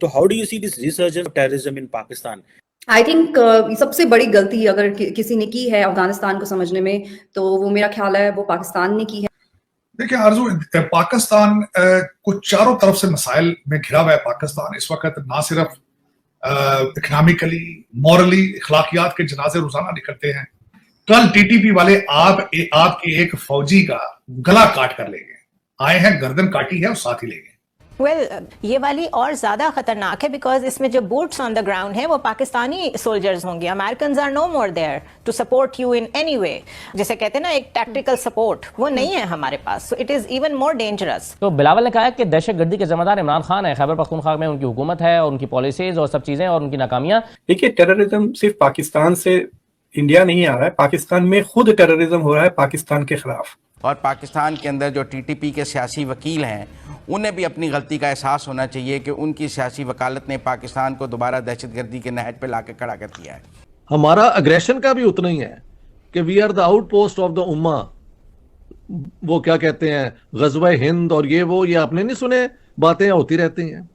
तो how do you see this resurgence of terrorism in Pakistan? I think सबसे बड़ी गलती अगर किसी ने की है अफगानिस्तान को समझने में, तो वो मेरा ख्याल है वो पाकिस्तान ने की है। देखिए आरजू, पाकिस्तान को चारों तरफ से मसाइल में घिरा हुआ है। पाकिस्तान इस वक्त ना सिर्फ इकोनॉमिकली, मॉरली, अखलाकियात के जनाजे रोजाना निकलते हैं। कल टीटीपी वाले आपके एक फौजी का गला काट कर ले गए, आए हैं गर्दन काटी है और साथ ही ले गए। ये वाली और ज्यादा खतरनाक है बिकॉज इसमें जो बूट्स ऑन द ग्राउंड है वो पाकिस्तानी सोल्जर्स होंगे। American are no more there to support you in any way. जैसे कहते हैं ना, एक टैक्टिकल सपोर्ट वो नहीं है हमारे पास, so it is even more dangerous. तो बिलावल ने कहा कि दहशतगर्दी के जिम्मेदार इमरान खान है, खैबर पख्तूनख्वा में उनकी हुकूमत है और उनकी पॉलिसीज और सब चीजें और उनकी नाकामियां। देखिए, टेररिज्म सिर्फ पाकिस्तान से इंडिया नहीं आ रहा है, पाकिस्तान में खुद टेररिज्म हो रहा है पाकिस्तान के खिलाफ। और पाकिस्तान के अंदर जो टीटीपी के सियासी वकील हैं, उन्हें भी अपनी गलती का एहसास होना चाहिए कि उनकी सियासी वकालत ने पाकिस्तान को दोबारा दहशतगर्दी के नहज पर लाकर खड़ा कर दिया है। हमारा अग्रेशन का भी उतना ही है कि we are the outpost of the उम्मा। वो क्या कहते हैं, गज़वा हिंद और ये आपने नहीं सुने, बातें होती रहती हैं।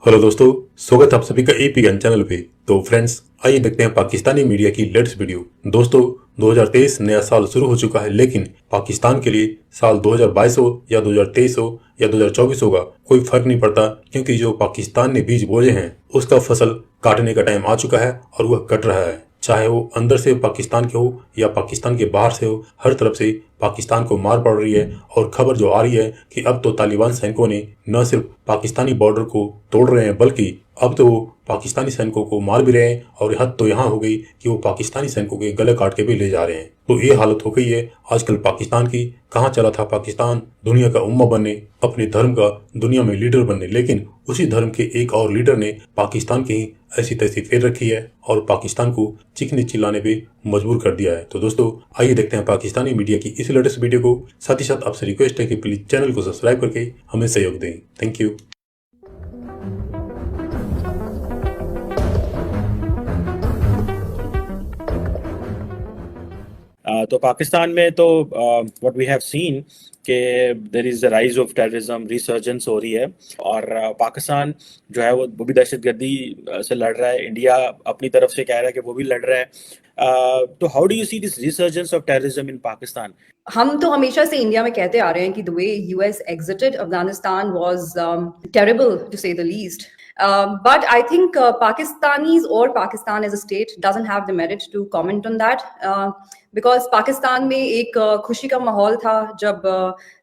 हेलो दोस्तों, स्वागत है आप सभी का एपी गन चैनल पे। तो फ्रेंड्स, आइए देखते हैं पाकिस्तानी मीडिया की लेटेस्ट वीडियो। दोस्तों, 2023 नया साल शुरू हो चुका है, लेकिन पाकिस्तान के लिए साल 2022 हो या 2023 हो या 2024 होगा, कोई फर्क नहीं पड़ता, क्योंकि जो पाकिस्तान ने बीज बोए हैं उसका फसल काटने का टाइम आ चुका है और वह कट रहा है। चाहे वो अंदर से पाकिस्तान के हो या पाकिस्तान के बाहर से हो, हर तरफ से पाकिस्तान को मार पड़ रही है। और खबर जो आ रही है कि अब तो तालिबान सैनिकों ने न सिर्फ पाकिस्तानी बॉर्डर को तोड़ रहे हैं, बल्कि अब तो वो पाकिस्तानी सैनिकों को मार भी रहे हैं। और हद तो यहाँ हो गई कि वो पाकिस्तानी सैनिकों के गले काट के भी ले जा रहे हैं। तो ये हालत हो गई है आजकल पाकिस्तान की। कहाँ चला था पाकिस्तान दुनिया का उम्मा बनने, अपने धर्म का दुनिया में लीडर बनने, लेकिन उसी धर्म के एक और लीडर ने पाकिस्तान की ही ऐसी तैसी फेर रखी है और पाकिस्तान को चिकनी चिल्लाने पे मजबूर कर दिया है। तो दोस्तों, आइए देखते हैं पाकिस्तानी मीडिया की इस लेटेस्ट वीडियो को। साथ ही साथ आपसे रिक्वेस्ट है कि प्लीज चैनल को सब्सक्राइब करके हमें सहयोग दें। Thank you. तो पाकिस्तान में तो व्हाट वी हैव सीन कि there is the rise of terrorism, resurgence हो रही है। और पाकिस्तान जो है वो भी दहशतगर्दी से लड़ रहा है। इंडिया अपनी तरफ से कह रहा है कि वो भी लड़ रहा है। तो how do you see this resurgence of terrorism in Pakistan? हम तो हमेशा से इंडिया में कहते आ रहे हैं कि the way US exited Afghanistan was terrible to say the least. But I think Pakistanis or Pakistan as a state doesn't have the merit to comment on that because Pakistan में एक खुशी का माहौल था जब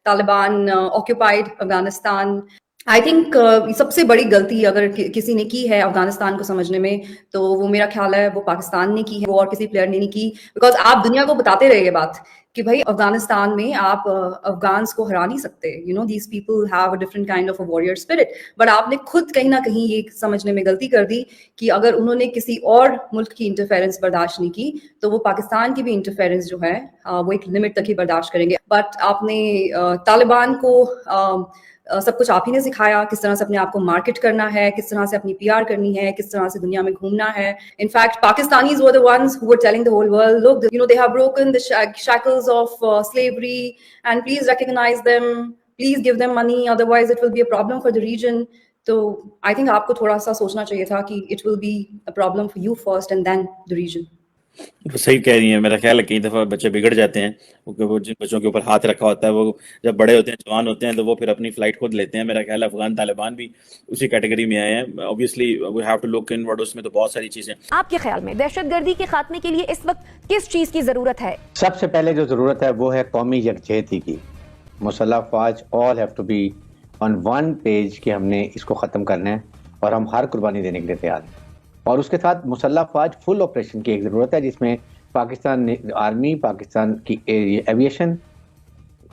Taliban occupied Afghanistan. I think सबसे बड़ी गलती अगर किसी ने की है अफगानिस्तान को समझने में, तो वो मेरा ख्याल है वो पाकिस्तान ने की है, वो और किसी प्लेयर ने नहीं की। बिकॉज आप दुनिया को बताते रहिए बात कि भाई अफगानिस्तान में आप अफगान्स को हरा नहीं सकते। You know, these people have a different kind of a warrior spirit. But आपने खुद कहीं ना कहीं ये समझने में गलती कर दी कि अगर उन्होंने किसी और मुल्क की इंटरफेरेंस बर्दाश्त नहीं की, तो वो पाकिस्तान की भी इंटरफेरेंस जो है वो एक लिमिट तक ही बर्दाश्त करेंगे। बट आपने तालिबान को सब कुछ आप ही ने सिखाया, किस तरह से अपने आप को मार्केट करना है, किस तरह से अपनी पीआर करनी है, किस तरह से दुनिया में घूमना है। In fact Pakistanis were the ones who were telling the whole world, look, you know, they have broken the shackles of slavery and please recognize them, please give them money, otherwise it will be a problem for the region. तो I think आपको थोड़ा सा सोचना चाहिए था कि it will be a problem for you first and then the region. तो सही कह रही है। मेरा ख्याल है कई दफ़ा बच्चे बिगड़ जाते हैं, वो जिन बच्चों के ऊपर हाथ रखा होता है वो जब बड़े होते हैं, जवान होते हैं, तो वो फिर अपनी फ्लाइट खुद लेते हैं। मेरा ख्याल है अफगान तालिबान भी उसी कैटेगरी में आए हैं। Obviously we have to look inward, उसमें तो बहुत सारी चीज़ें। आपके ख्याल में दहशतगर्दी के खात्मे के लिए इस वक्त किस चीज़ की ज़रूरत है? सबसे पहले जो ज़रूरत है वो है कौमी यकजहती की। मुसल्लह फ़ौज all have to be on one page कि हमने इसको ख़त्म करना है और हम हर कुर्बानी देने के लिए तैयार हैं। और उसके साथ मुसल्लह फ़ौज फुल ऑपरेशन की एक ज़रूरत है, जिसमें पाकिस्तान आर्मी, पाकिस्तान की एविएशन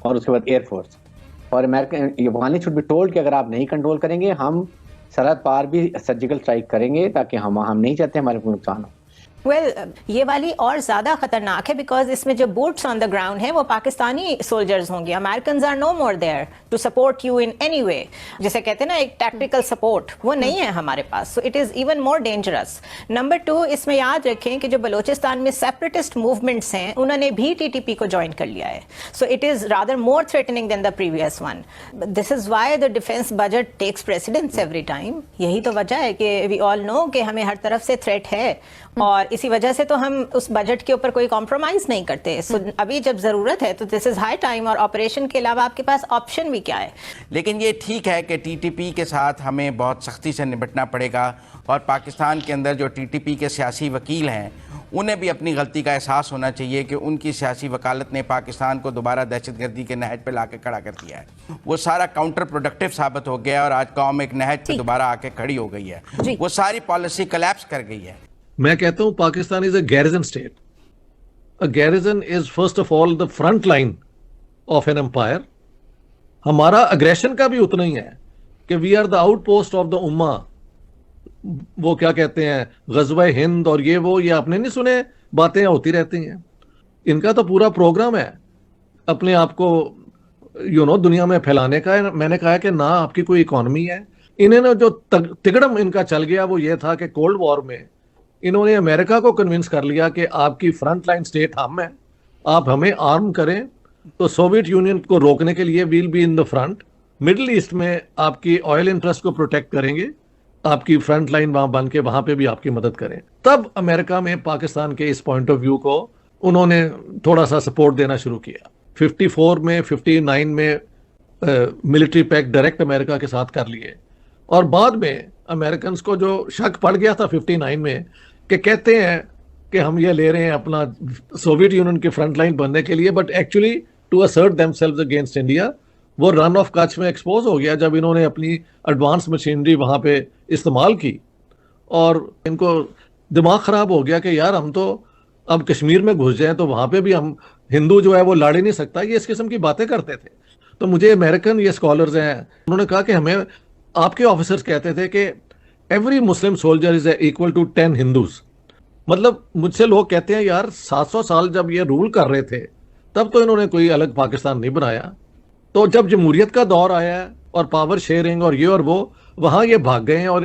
और उसके बाद एयरफोर्स और American Afghani should be told कि अगर आप नहीं कंट्रोल करेंगे, हम सरहद पार भी सर्जिकल स्ट्राइक करेंगे, ताकि हम नहीं चाहते हमारे को नुकसान हो। ये वाली और ज्यादा खतरनाक है बिकॉज इसमें जो बूट्स ऑन द ग्राउंड है वो पाकिस्तानी सोल्जर्स होंगे। American are no more there to support you in any way. जैसे कहते हैं ना एक टैक्टिकल सपोर्ट, वो नहीं है हमारे पास। So it is even more dangerous. Number 2, इसमें याद रखें कि जो बलोचिस्तान में सेपरेटिस्ट मूवमेंट्स हैं उन्होंने भी टीटीपी को ज्वाइन कर लिया है। So it is rather more threatening than the previous one. This is why the defence budget takes precedence every time. यही तो वजह है कि वी ऑल नो कि हमें हर तरफ से थ्रेट है और इसी वजह से तो हम उस बजट के ऊपर कोई कॉम्प्रोमाइज नहीं करते। सो अभी जब जरूरत है तो दिस इज हाई टाइम। और ऑपरेशन के अलावा आपके पास ऑप्शन भी क्या है? लेकिन ये ठीक है कि टीटीपी के साथ हमें बहुत सख्ती से निपटना पड़ेगा और पाकिस्तान के अंदर जो टीटीपी के सियासी वकील हैं उन्हें भी अपनी गलती का एहसास होना चाहिए कि उनकी सियासी वकालत ने पाकिस्तान को दोबारा दहशतगर्दी के नहज पर लाके खड़ा कर दिया है। वो सारा काउंटर प्रोडक्टिव साबित हो गया और आज कौम एक नहज पर दोबारा आके खड़ी हो गई है। वो सारी पॉलिसी कोलैप्स कर गई है। मैं कहता हूं Pakistan is a garrison state. A garrison is first of all the front line of an empire. हमारा अग्रेशन का भी उतना ही है कि we are the outpost of the उम्मा। वो क्या कहते हैं गज़वा हिंद और ये आपने नहीं सुने, बातें होती रहती हैं। इनका तो पूरा प्रोग्राम है अपने आप को दुनिया में फैलाने का। मैंने कहा कि ना आपकी कोई इकॉनमी है। इन्होंने जो तिगड़म इनका चल गया वो ये था कि कोल्ड वॉर में इन्होंने अमेरिका को कन्विंस कर लिया कि आपकी फ्रंट लाइन स्टेट हम है, आप हमें आर्म करें तो सोवियत यूनियन को रोकने के लिए will be in the front. Middle East में आपकी ऑयल इंटरेस्ट को प्रोटेक्ट करेंगे, आपकी फ्रंट लाइन वहां बन के वहां पे भी आपकी मदद करें। तब अमेरिका में पाकिस्तान के इस पॉइंट ऑफ व्यू को उन्होंने थोड़ा सा सपोर्ट देना शुरू किया। 54 में 59 में मिलिट्री पैक्ट डायरेक्ट अमेरिका के साथ कर लिए और बाद में अमेरिकन को जो शक पड़ गया था 59 में कि कहते हैं कि हम ये ले रहे हैं अपना सोवियत यूनियन के फ्रंट लाइन बनने के लिए, but actually to assert themselves against India. वो रन ऑफ कच्छ में एक्सपोज हो गया जब इन्होंने अपनी एडवांस मशीनरी वहां पे इस्तेमाल की और इनको दिमाग खराब हो गया कि यार हम तो अब कश्मीर में घुस जाएं तो वहां पे भी हम हिंदू जो है वो लड़ ही नहीं सकता। ये इस किस्म की बातें करते थे। तो मुझे अमेरिकन ये स्कॉलर्स हैं उन्होंने कहा कि हमें आपके ऑफिसर्स कहते थे कि every Muslim soldier is equal to 10 Hindus. मतलब मुझसे लोग कहते हैं यार 700 साल जब ये रूल कर रहे थे तब तो इन्होंने कोई अलग पाकिस्तान नहीं बनाया। तो जब जमहूरियत का दौर आया और पावर शेयरिंग और ये और वो, वहां ये भाग गए हैं और